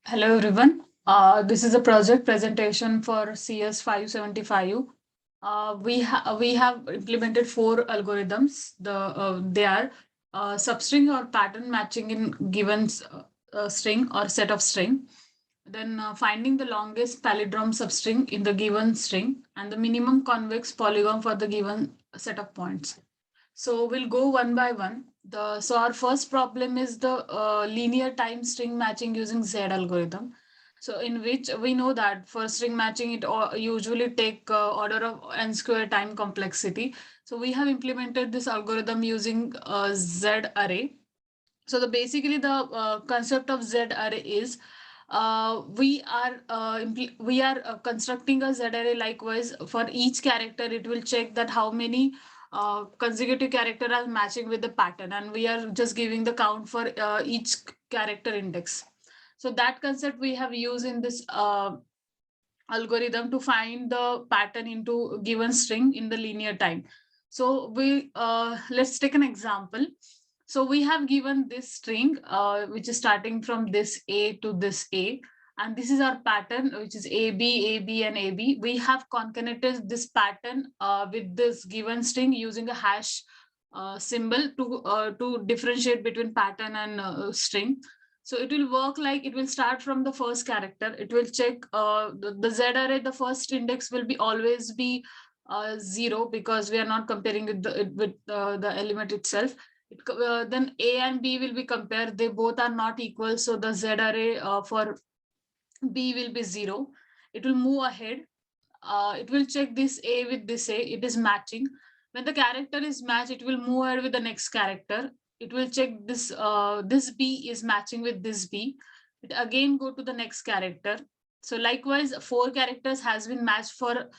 Hello everyone. This is a project presentation for CS575. We have implemented four algorithms. They are substring or pattern matching in given string or set of string. Then finding the longest palindrome substring in the given string and the minimum convex polygon for the given set of points. So we'll go one by one. So our first problem is the linear time string matching using Z algorithm. So in which we know that for string matching, it usually take order of n square time complexity. So we have implemented this algorithm using Z array. So basically the concept of Z array is we are constructing a Z array. Likewise, for each character, it will check that how many consecutive character are matching with the pattern, and we are just giving the count for each character index. So that concept we have used in this algorithm to find the pattern into given string in the linear time. So we let's take an example. So we have given this string which is starting from this A to this A, and this is our pattern, which is AB, AB, and AB. We have concatenated this pattern with this given string using a hash symbol to differentiate between pattern and string. So it will work like it will start from the first character. It will check the Z array. The first index will be always be 0 because we are not comparing with the element itself. Then A and B will be compared. They both are not equal. So the Z array for B will be 0. It will move ahead. It will check this A with this A. It is matching. When the character is matched, it will move ahead with the next character. It will check this B is matching with this B. It again go to the next character. So likewise, four characters has been matched for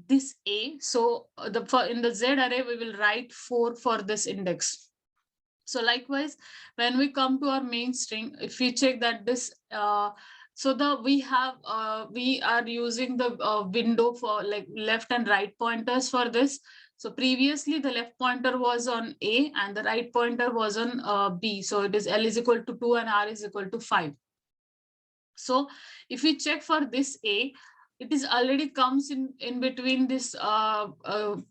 this A. So in the Z array, we will write 4 for this index. So likewise, when we come to our main string, if we check that this so the we are using the window for like left and right pointers for this. So previously the left pointer was on A and the right pointer was on B. So it is L is equal to 2 and R is equal to 5. So if we check for this A, it is already comes in between this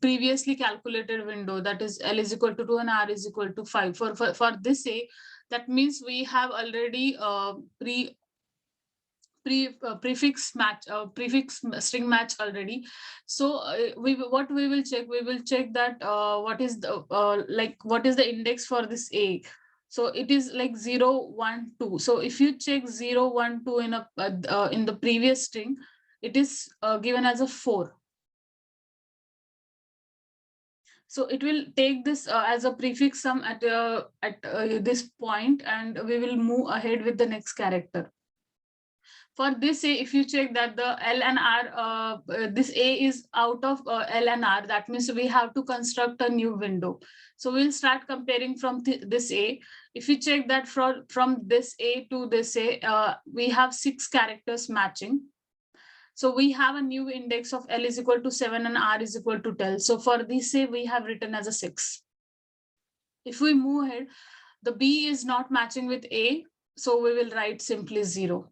previously calculated window, that is L is equal to 2 and R is equal to 5. For this A, that means we have already prefix match prefix string match already. So we will check, we will check that what is the what is the index for this A. So it is like 0 1 2. So if you check 0 1 2 in the previous string, it is given as a 4. So it will take this as a prefix sum at this point, and we will move ahead with the next character. For this A, if you check that the L and R, this A is out of L and R, that means we have to construct a new window. So we'll start comparing from this A. If you check that from this A to this A, we have 6 characters matching. So we have a new index of L is equal to 7 and R is equal to 10. So for this A, we have written as a 6. If we move ahead, the B is not matching with A, so we will write simply 0.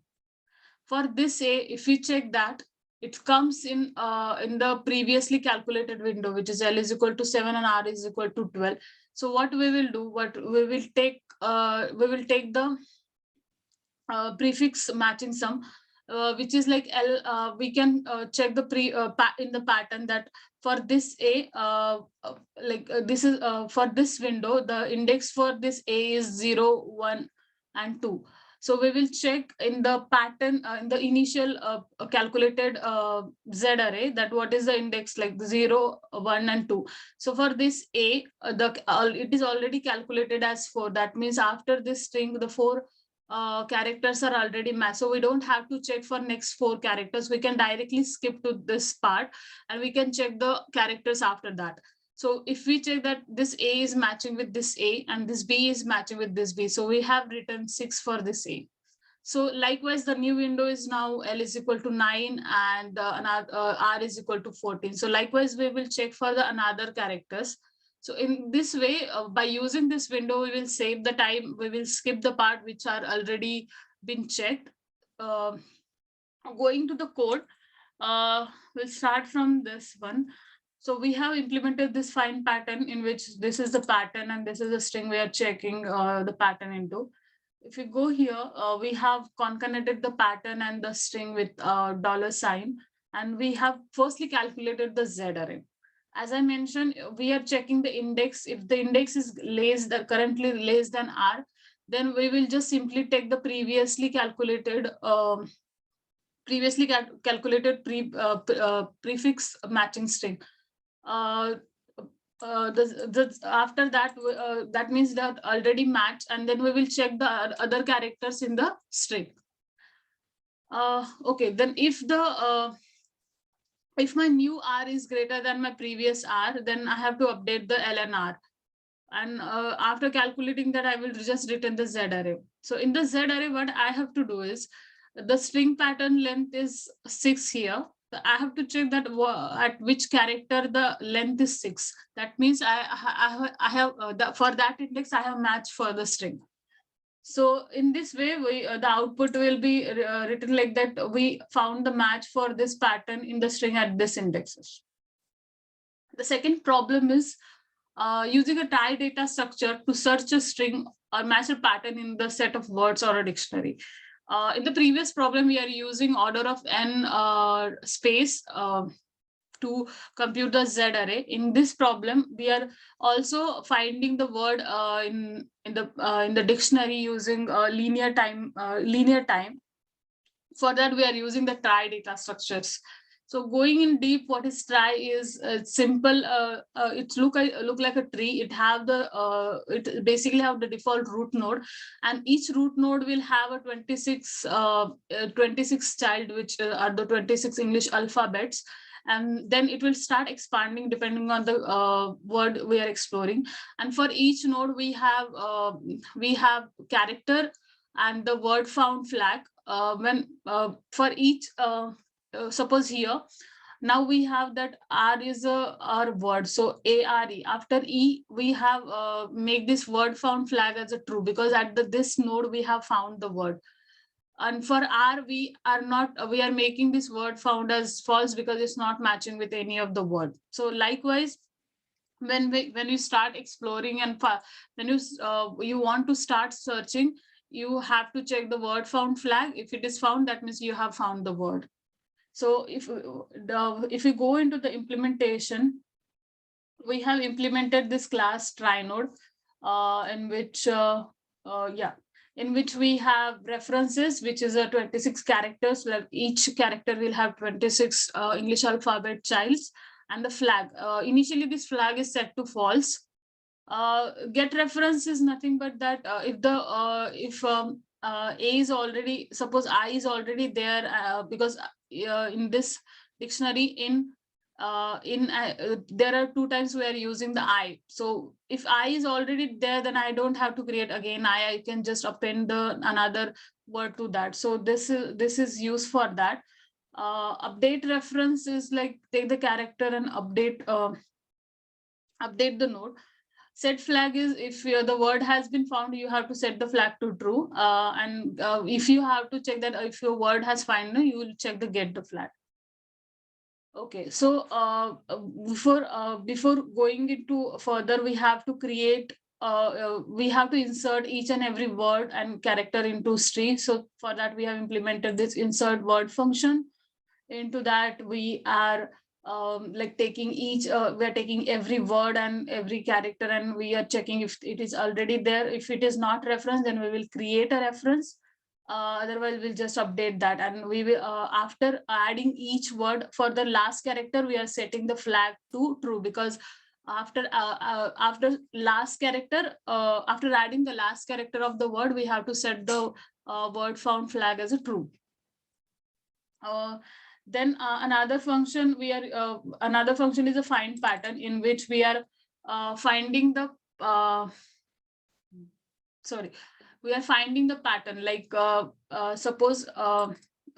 For this A, if we check that, it comes in the previously calculated window, which is L is equal to 7 and R is equal to 12. So what we will do, we will take the prefix matching sum, which is like L. We can check the in the pattern that for this A, this is for this window, the index for this A is 0, 1, and 2. So we will check in the pattern in the initial calculated Z array that what is the index like 0, 1, and 2. So for this A, it is already calculated as 4. That means after this string, the 4 characters are already matched. So we don't have to check for next 4 characters. We can directly skip to this part and we can check the characters after that. So if we check that this A is matching with this A and this B is matching with this B, so we have written 6 for this A. So likewise, the new window is now L is equal to 9 and R is equal to 14. So likewise, we will check for the another characters. So in this way, by using this window, we will save the time. We will skip the part which are already been checked. going to the code, we'll start from this one. So we have implemented this find pattern in which this is the pattern and this is the string we are checking the pattern into. If you go here, we have concatenated the pattern and the string with $sign, and we have firstly calculated the Z array. As I mentioned, we are checking the index. If the index is currently less than R, then we will just simply take the previously calculated prefix matching string. After that, that means that already matched, and then we will check the other characters in the string. Okay, then if my new R is greater than my previous R, then I have to update the LNR. And after calculating that, I will just return the Z array. So in the Z array, what I have to do is, the string pattern length is 6 here. I have to check that at which character the length is 6. That means I have for that index I have matched for the string. So in this way, the output will be written like that. We found the match for this pattern in the string at this indexes. The second problem is using a Trie data structure to search a string or match a pattern in the set of words or a dictionary. In the previous problem, we are using order of n space to compute the Z array. In this problem, we are also finding the word in the dictionary using linear time. For that, we are using the Trie data structures. So going in deep, what is Trie is simple. It look like a tree. It basically have the default root node, and each root node will have a 26 child, which are the 26 English alphabets. And then it will start expanding depending on the word we are exploring. And for each node, we have character and the word found flag. For each suppose here, now we have that R is our word, so ARE. After E, we have make this word found flag as a true, because at this node we have found the word. And for R, we are making this word found as false because it's not matching with any of the word. So likewise, when you start exploring and when you want to start searching, you have to check the word found flag. If it is found, that means you have found the word. So if we go into the implementation, we have implemented this class Trie node, in which we have references, which is a 26 characters. Like each character will have 26 English alphabet childs, and the flag. Initially, this flag is set to false. Get reference is nothing but that if A is already, suppose I is already there, because in this dictionary there are 2 times we are using the I. So if I is already there, then I don't have to create again I can just append another word to that. So this is used for that. Update reference is like take the character and update the node. Set flag is if the word has been found, you have to set the flag to true. And if you have to check that if your word has found, you will check the get the flag. Okay, so before going into further, we have to create. We have to insert each and every word and character into Trie. So for that, we have implemented this insert word function. Into that, we are like taking we're taking every word and every character, and we are checking if it is already there. If it is not referenced, then we will create a reference. Otherwise, we'll just update that. And we will, after adding each word for the last character, we are setting the flag to true, because after last character, after adding the last character of the word, we have to set the word found flag as a true. Then another function is a find pattern, in which we are finding the we are finding the pattern. Like suppose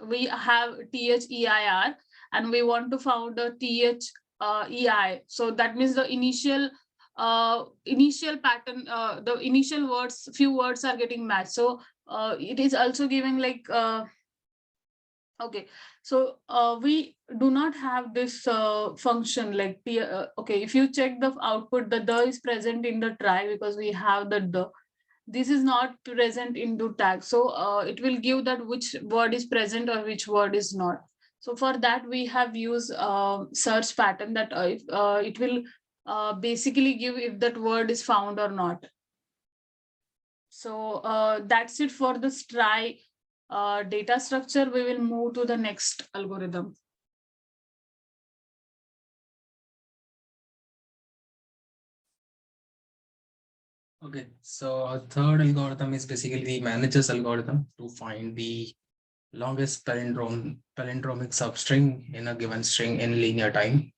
we have THEIR and we want to find a THEI. So that means the initial pattern, the initial words, few words are getting matched. So it is also giving like Okay, so we do not have this function like okay, if you check the output, the is present in the try because we have the. This is not present in do tag, so it will give that which word is present or which word is not. So for that we have used search pattern that if, it will basically give if that word is found or not. So that's it for this try data structure. We will move to the next algorithm. Okay, so our third algorithm is basically the manager's algorithm to find the longest palindromic substring in a given string in linear time.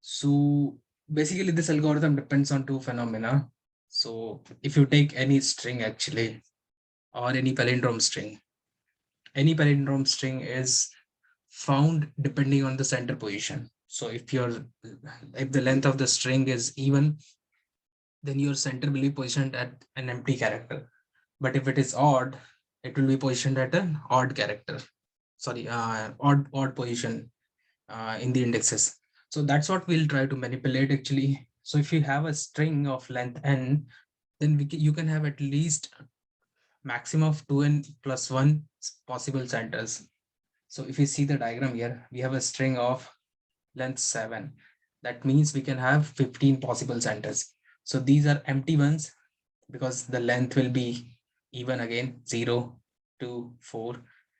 So basically this algorithm depends on two phenomena. So if you take any string actually, or any palindrome string is found depending on the center position. So if the length of the string is even, then your center will be positioned at an empty character. But if it is odd, it will be positioned at an odd character. Sorry, odd position in the indexes. So that's what we'll try to manipulate actually. So if you have a string of length n, then you can have at least maximum of 2n plus 1 possible centers. So if you see the diagram here, we have a string of length 7. That means we can have 15 possible centers. So these are empty ones because the length will be even again 0, 2, 4.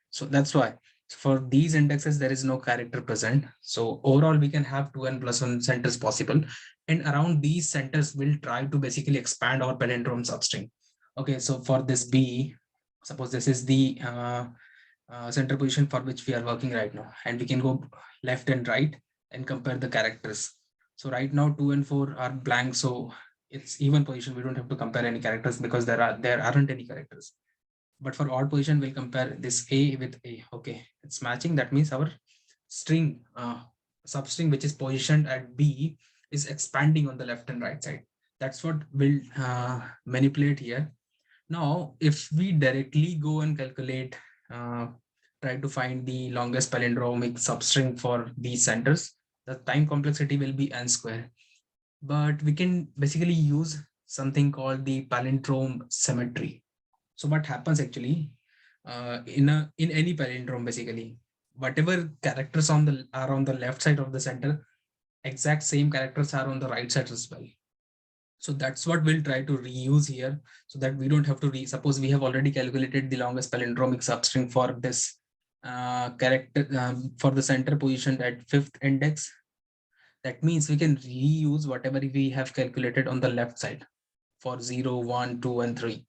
So that's why for these indexes there is no character present. So overall we can have 2n plus 1 centers possible, and around these centers we'll try to basically expand our palindrome substring. Okay, so for this b, suppose this is the center position for which we are working right now, and we can go left and right and compare the characters. So right now 2 and 4 are blank, so it's even position. We don't have to compare any characters because there aren't any characters. But for odd position, we'll compare this a with a. Okay, it's matching. That means our string substring which is positioned at b is expanding on the left and right side. That's what we'll manipulate here. Now, if we directly go and calculate, uh, try to find the longest palindromic substring for these centers, the time complexity will be n square. But we can basically use something called the palindrome symmetry. So what happens actually in any palindrome, basically, whatever characters are on the left side of the center, exact same characters are on the right side as well. So that's what we'll try to reuse here, so that we don't have to suppose we have already calculated the longest palindromic substring for this character for the center position at fifth index. That means we can reuse whatever we have calculated on the left side for 0, 1, 2, and 3.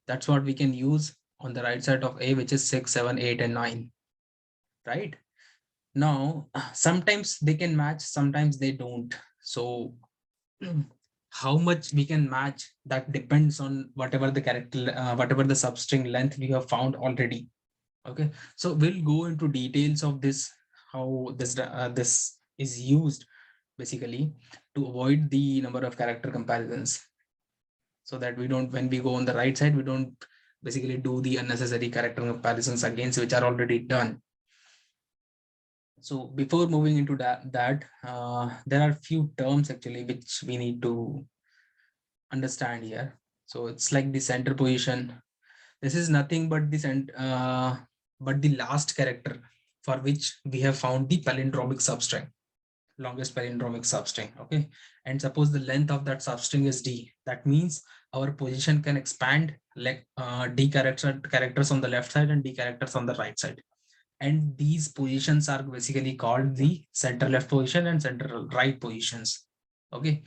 That's what we can use on the right side of a, which is 6, 7, 8, and 9. Right now, sometimes they can match, sometimes they don't. So how much we can match, that depends on whatever the character whatever the substring length we have found already. Okay, so we'll go into details of this, how this is used basically to avoid the number of character comparisons, so that we don't, when we go on the right side, we don't basically do the unnecessary character comparisons against which are already done. So before moving into that, there are few terms actually which we need to understand here. So it's like the center position. This is nothing but but the last character for which we have found the palindromic substring, longest palindromic substring. Okay, and suppose the length of that substring is d. That means our position can expand like d characters on the left side and d characters on the right side. And these positions are basically called the center left position and center right positions. Okay,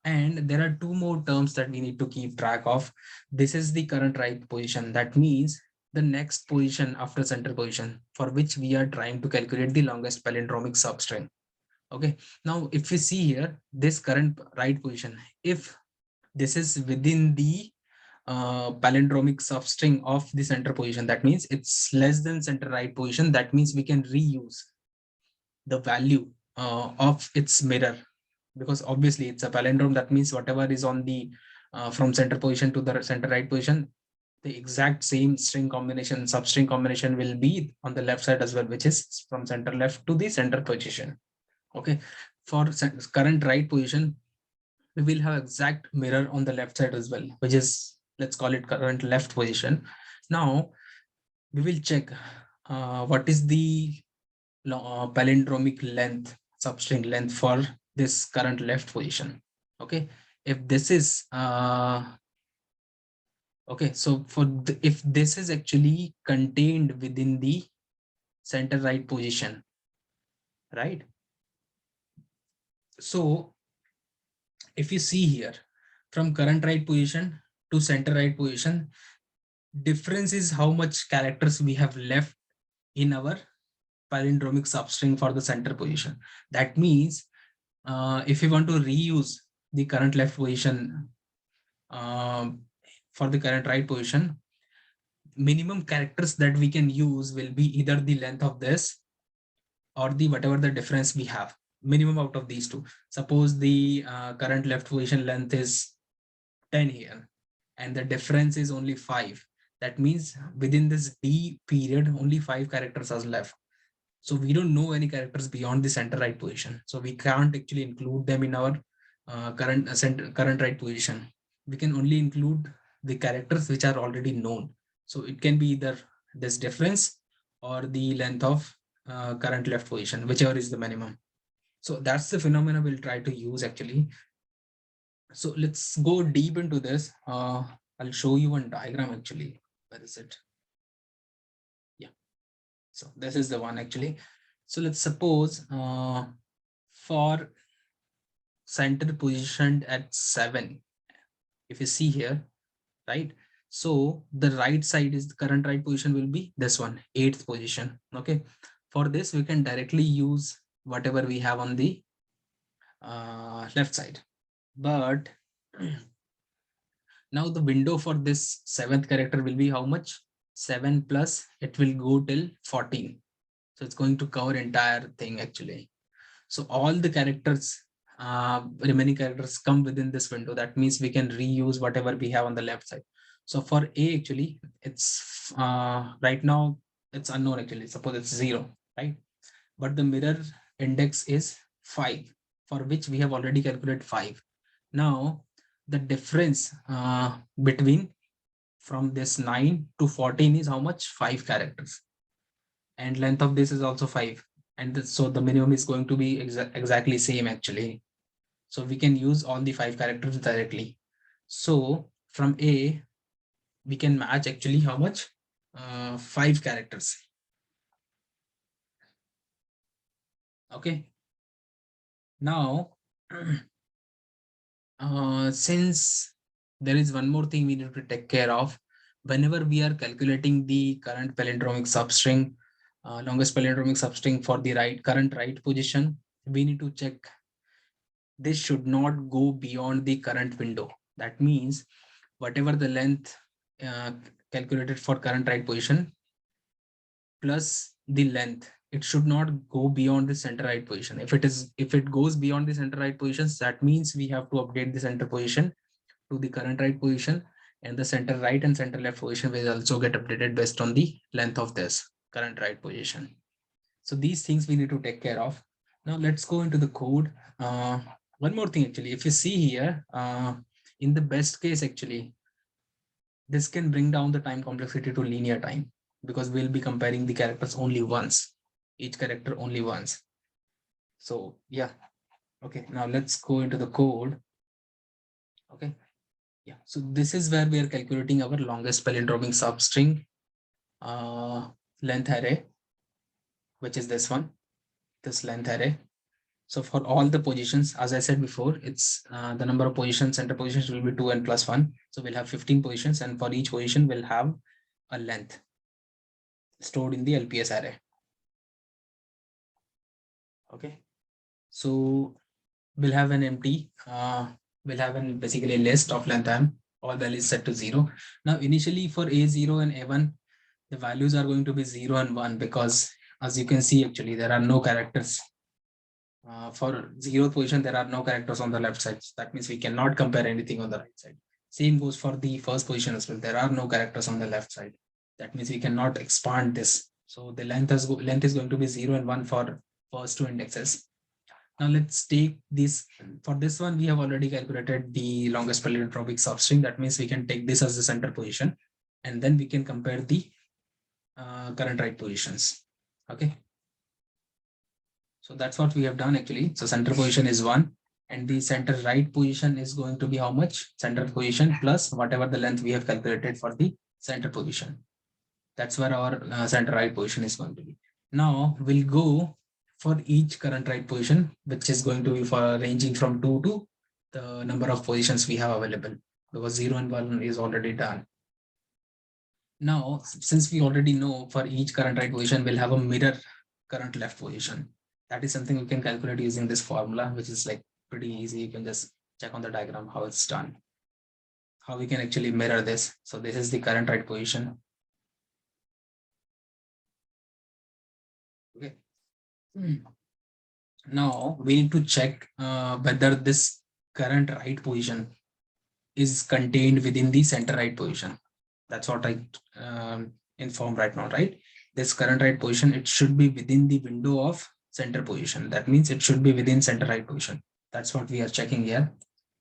and there are two more terms that we need to keep track of. This is the current right position. That means the next position after center position for which we are trying to calculate the longest palindromic substring. Okay, now if we see here this current right position, if this is within the palindromic substring of the center position, that means it's less than center right position. That means we can reuse the value of its mirror, because obviously it's a palindrome. That means whatever is on the from center position to the center right position, the exact same string combination, substring combination will be on the left side as well, which is from center left to the center position. Okay, for current right position, we will have exact mirror on the left side as well, which is, let's call it current left position. Now we will check what is the palindromic length, substring length for this current left position. Okay, if this is okay, so if this is actually contained within the center right position, right? So if you see here, from current right position to center right position, difference is how much characters we have left in our palindromic substring for the center position. That means if you want to reuse the current left position for the current right position, minimum characters that we can use will be either the length of this or the whatever the difference we have, minimum out of these two. Suppose the current left position length is 10 here and the difference is only 5. That means within this D period, only 5 characters are left. So we don't know any characters beyond the center right position. So we can't actually include them in our current right position. We can only include the characters which are already known. So it can be either this difference or the length of current left position, whichever is the minimum. So that's the phenomena we'll try to use actually. So let's go deep into this. I'll show you one diagram actually. Where is it? Yeah. So this is the one actually. So let's suppose for center positioned at 7, if you see here, right? So the right side is the current right position will be this one, 8th position. Okay. For this, we can directly use whatever we have on the left side. But now the window for this 7th character will be how much? 7 plus it will go till 14. So it's going to cover entire thing actually. So all the characters, remaining characters come within this window. That means we can reuse whatever we have on the left side. So for A actually, it's right now it's unknown actually. Suppose it's 0, right? But the mirror index is 5, for which we have already calculated 5. Now the difference between from this 9 to 14 is how much? 5 characters. And length of this is also 5. And so the minimum is going to be exactly same actually. So we can use all the 5 characters directly. So from A, we can match actually how much? 5 characters. Okay. Now, since there is one more thing we need to take care of, whenever we are calculating the current palindromic substring, longest palindromic substring for the current right position, we need to check this should not go beyond the current window. That means whatever the length uh, calculated for current right position plus the length, it should not go beyond the center right position. If it goes beyond the center right positions, that means we have to update the center position to the current right position, and the center right and center left position will also get updated based on the length of this current right position. So these things we need to take care of. Now let's go into the code. One more thing actually, if you see here, in the best case actually, this can bring down the time complexity to linear time, because we'll be comparing the characters only once, each character only once. So yeah, okay, now let's go into the code. Okay, yeah, so this is where we are calculating our longest palindromic substring length array, which is this one, this length array. So for all the positions, as I said before, it's the number of positions, center positions will be 2n plus 1. So we'll have 15 positions, and for each position, we'll have a length stored in the LPS array. Okay. So we'll have an empty, we'll have an basically list of length m, all values set to 0. Now initially for A0 and A1, the values are going to be 0 and 1, because as you can see, actually, there are no characters. For 0th position, there are no characters on the left side. So that means we cannot compare anything on the right side. Same goes for the first position as well. There are no characters on the left side. That means we cannot expand this. So the length is going to be 0 and 1 for first two indexes. Now let's take this. For this one, we have already calculated the longest palindromic substring. That means we can take this as the center position, and then we can compare the current right positions. Okay. So that's what we have done actually. So center position is 1, and the center right position is going to be how much? Center position plus whatever the length we have calculated for the center position. That's where our center right position is going to be. Now we'll go for each current right position, which is going to be for ranging from 2 to the number of positions we have available, because 0 and 1 is already done. Now, since we already know for each current right position, we'll have a mirror current left position. That is something we can calculate using this formula, which is like pretty easy. You can just check on the diagram how it's done, how we can actually mirror this. So this is the current right position. Okay. Now we need to check whether this current right position is contained within the center right position. That's what I inform right now, right? This current right position, it should be within the window of center position. That means it should be within center right position. That's what we are checking here.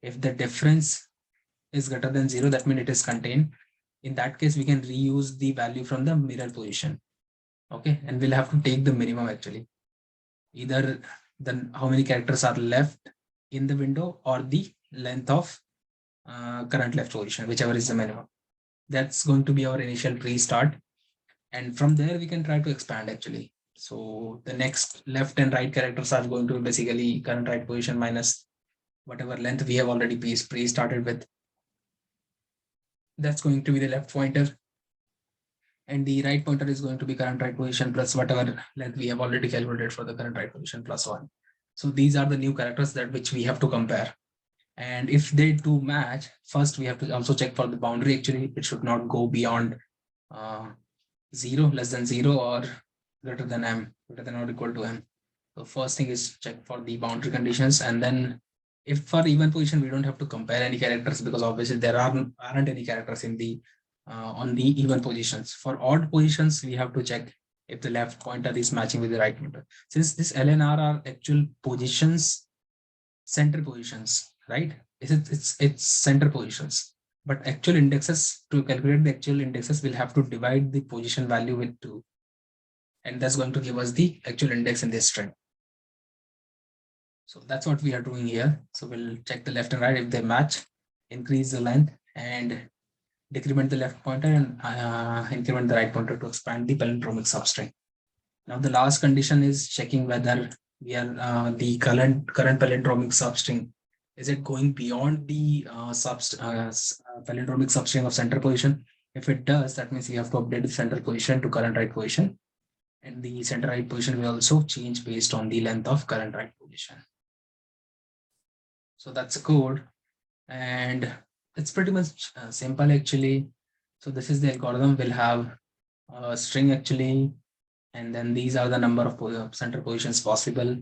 If the difference is greater than 0, that means it is contained. In that case, we can reuse the value from the mirror position. Okay, and we'll have to take the minimum actually. Either then how many characters are left in the window or the length of current left position, whichever is the minimum. That's going to be our initial pre-start, and from there we can try to expand actually. So the next left and right characters are going to be basically current right position minus whatever length we have already pre-started with. That's going to be the left pointer, and the right pointer is going to be current right position plus whatever length we have already calculated for the current right position plus 1. So these are the new characters that which we have to compare. And if they do match, first we have to also check for the boundary. Actually, it should not go beyond 0, less than 0, or greater than m, greater than or equal to m. So first thing is check for the boundary conditions, and then if for even position we don't have to compare any characters, because obviously there aren't any characters in the on the even positions. For odd positions, we have to check if the left pointer is matching with the right pointer. Since this LNR are actual positions, center positions, right? It's center positions, but actual indexes, to calculate the actual indexes, we'll have to divide the position value with 2, and that's going to give us the actual index in this string. So that's what we are doing here. So we'll check the left and right. If they match, increase the length and decrement the left pointer, and increment the right pointer to expand the palindromic substring. Now the last condition is checking whether we are the current palindromic substring, is it going beyond the palindromic substring of center position? If it does, that means we have to update the center position to current right position, and the center right position will also change based on the length of current right position. So that's the code, and it's pretty much simple actually. So this is the algorithm. We'll have a string actually, and then these are the number of center positions possible.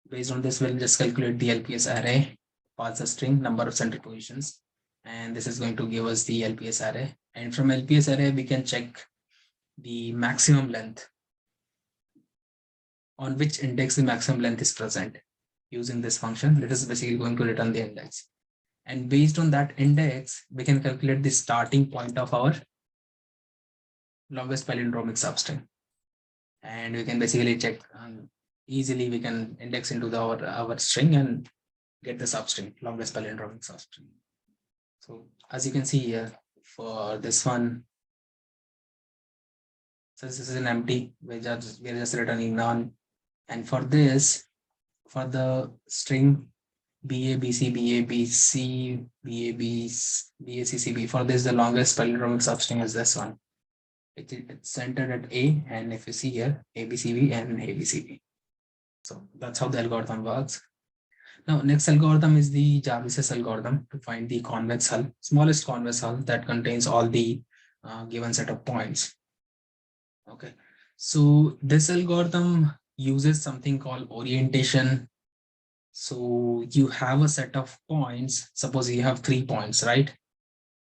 Based on this, we'll just calculate the LPS array, pass the string, number of center positions, and this is going to give us the LPS array. And from LPS array, we can check the maximum length, on which index the maximum length is present. Using this function, that is basically going to return the index. And based on that index, we can calculate the starting point of our longest palindromic substring. And we can basically check easily, we can index into our string and get the substring, longest palindromic substring. So as you can see here, for this one, so this is an empty, we're just returning none. And for this, for the string BABC, BABC, BACCB, for this, the longest palindromic substring is this one. It's centered at A, and if you see here, ABCB and ABCB. So that's how the algorithm works. Now, next algorithm is the Jarvis's algorithm to find the convex hull, smallest convex hull that contains all the given set of points. Okay, so this algorithm uses something called orientation. So you have a set of points. Suppose you have 3 points, right?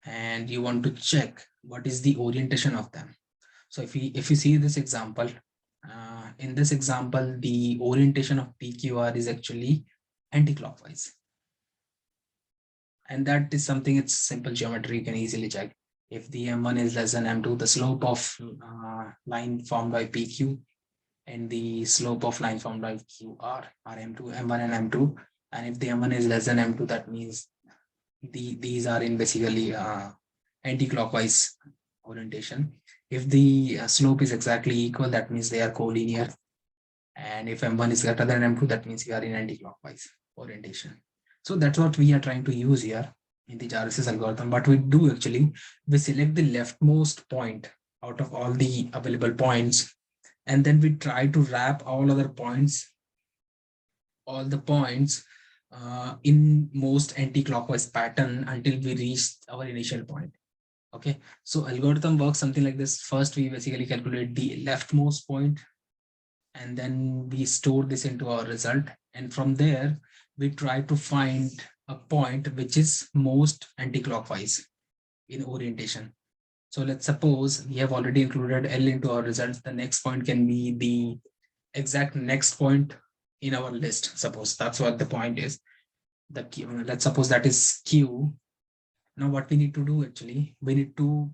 and you want to check what is the orientation of them. So if you see this example, in this example, the orientation of PQR is actually anti-clockwise. And that is something, it's simple geometry, you can easily check. If the M1 is less than M2, the slope of line formed by PQ and the slope of line formed by QR are M2, M1 and M2. And if the M1 is less than M2, that means these are in basically anti-clockwise orientation. If the slope is exactly equal, that means they are collinear. And if M1 is greater than M2, that means we are in anti-clockwise orientation. So that's what we are trying to use here in the Jarvis algorithm. What we do actually, we select the leftmost point out of all the available points, and then we try to wrap all other points, all the points in most anti-clockwise pattern until we reach our initial point. Okay, so algorithm works something like this. First, we basically calculate the leftmost point, and then we store this into our result. And from there, we try to find a point which is most anti-clockwise in orientation. So let's suppose we have already included L into our result. The next point can be the exact next point in our list. Suppose that's what the point is. The Q, let's suppose that is Q. Now what we need to do actually, we need to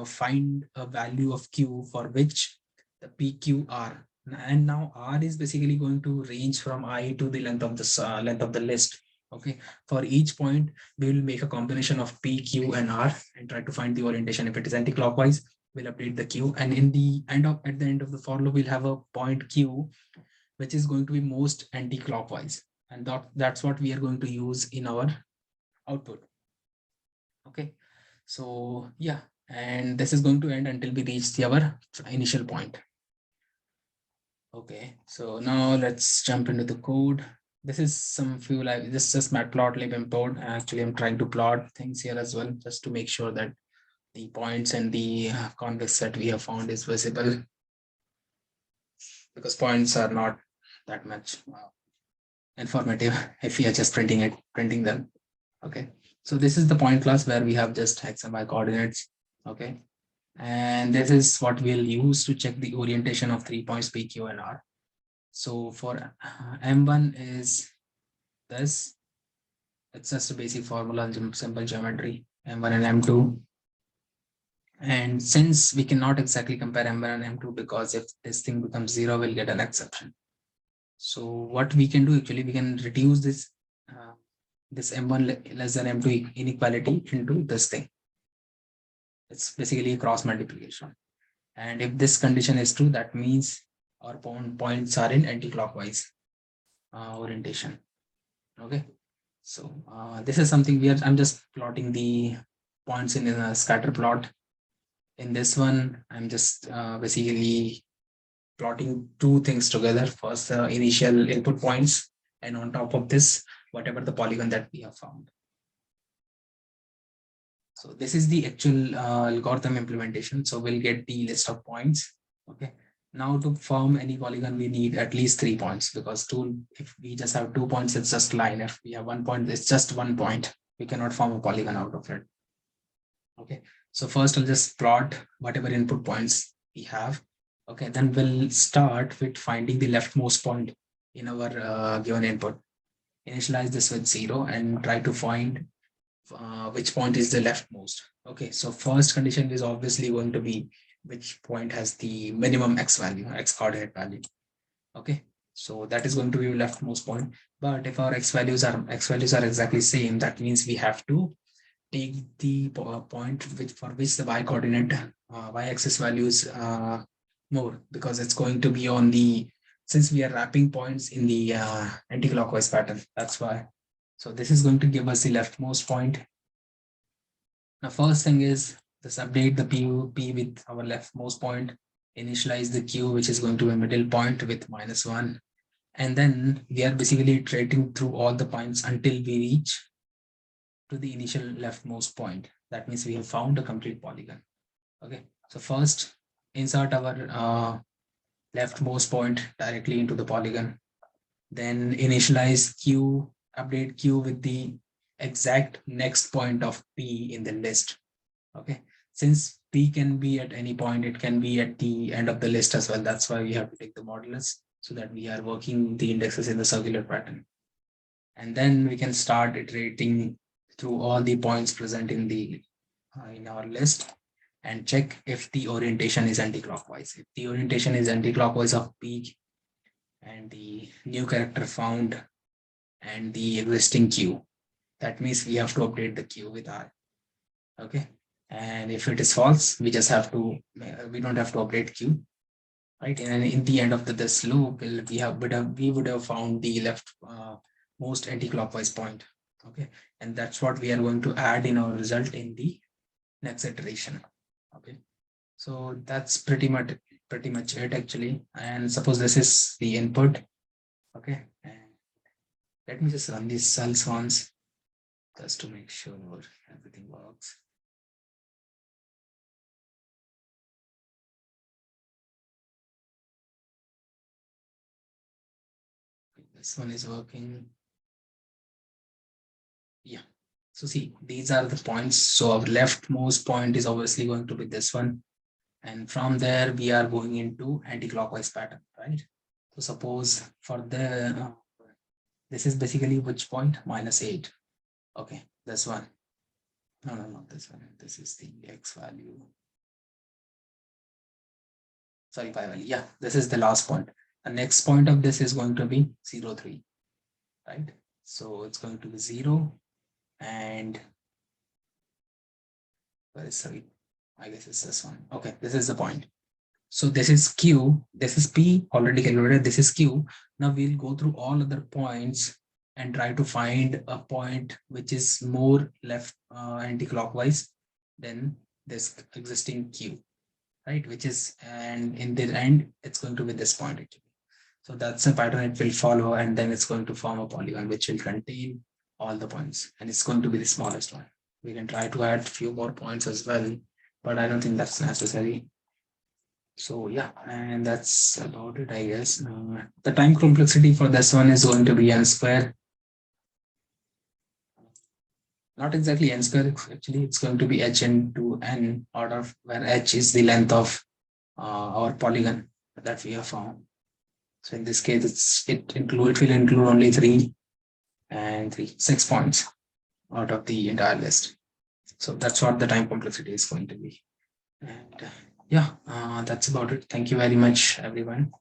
find a value of Q for which the PQR, and now R is basically going to range from I to the length of the length of the list. Okay, for each point we will make a combination of P, Q and R and try to find the orientation. If it is anti-clockwise, we'll update the Q, and in the end of at the end of the for loop we'll have a point Q which is going to be most anti-clockwise, and that's what we are going to use in our output. Okay, so yeah, and this is going to end until we reach our initial point. Okay, so now let's jump into the code. This is some few like this is just matplotlib import. Actually, I'm trying to plot things here as well, just to make sure that the points and the convex that we have found is visible, because points are not that much informative if we are just printing them. Okay, so this is the point class where we have just x and y coordinates. Okay, and this is what we'll use to check the orientation of 3 points P, Q and R. So for M1 is this, it's just a basic formula and simple geometry, M1 and M2. And since we cannot exactly compare M1 and M2, because if this thing becomes 0, we'll get an exception. So what we can do actually, we can reduce this this M1 less than M2 inequality into this thing. It's basically a cross multiplication. And if this condition is true, that means our points are in anti-clockwise orientation. Okay, so this is something I'm just plotting the points in a scatter plot. In this one, I'm just basically plotting two things together. First, the initial input points, and on top of this, whatever the polygon that we have found. So this is the actual algorithm implementation. So we'll get the list of points. Okay. Now to form any polygon, we need at least 3 points, because if we just have 2 points, it's just line. If we have 1 point, it's just 1 point. We cannot form a polygon out of it. Okay. So first I'll just plot whatever input points we have. Okay. Then we'll start with finding the leftmost point in our given input. Initialize this with 0 and try to find which point is the leftmost. Okay, so first condition is obviously going to be which point has the minimum x value, x coordinate value. Okay, so that is going to be leftmost point. But if our x values are exactly same, that means we have to take the point for which the y coordinate y axis values more, because it's going to be on the, since we are wrapping points in the anti-clockwise pattern, that's why. So this is going to give us the leftmost point. Now, first thing is just update the P with our leftmost point, initialize the Q, which is going to be a middle point with -1. And then we are basically iterating through all the points until we reach to the initial leftmost point. That means we have found a complete polygon. Okay, so first insert our leftmost point directly into the polygon. Then initialize Q, update Q with the exact next point of P in the list. Okay, since P can be at any point, it can be at the end of the list as well. That's why we have to take the modulus, so that we are working the indexes in the circular pattern. And then we can start iterating through all the points present in the in our list and check if the orientation is anti-clockwise. If the orientation is anti-clockwise of P and the new character found and the existing Q, that means we have to update the Q with R. Okay, and if it is false, we just have to, we don't have to update Q, right? And in the end of this loop, we would have found the left most anti-clockwise point. Okay, and that's what we are going to add in our result in the next iteration. Okay, so that's pretty much it actually. And suppose this is the input. Okay, and let me just run these cells once just to make sure everything works. This one is working. Yeah. So see, these are the points. So our leftmost point is obviously going to be this one. And from there, we are going into anti-clockwise pattern, right? So suppose for the, this is basically which point? -8. Okay, this one. No, not this one. This is the X value. Sorry, Y value. Yeah, this is the last point. The next point of this is going to be 0, 3, right? So it's going to be 0 and sorry, I guess it's this one. Okay, this is the point. So this is Q, this is P already calculated, this is Q. Now we'll go through all other points and try to find a point which is more left anti-clockwise than this existing Q, right? Which is, and in the end, it's going to be this point actually. So that's a pattern it will follow, and then it's going to form a polygon which will contain all the points, and it's going to be the smallest one. We can try to add a few more points as well, but I don't think that's necessary. So yeah, and that's about it, I guess. The time complexity for this one is going to be n square. Not exactly n square, actually, it's going to be h into n order, where h is the length of our polygon that we have found. So in this case, it will include only 3 and 6 points out of the entire list. So that's what the time complexity is going to be. And yeah, that's about it. Thank you very much, everyone.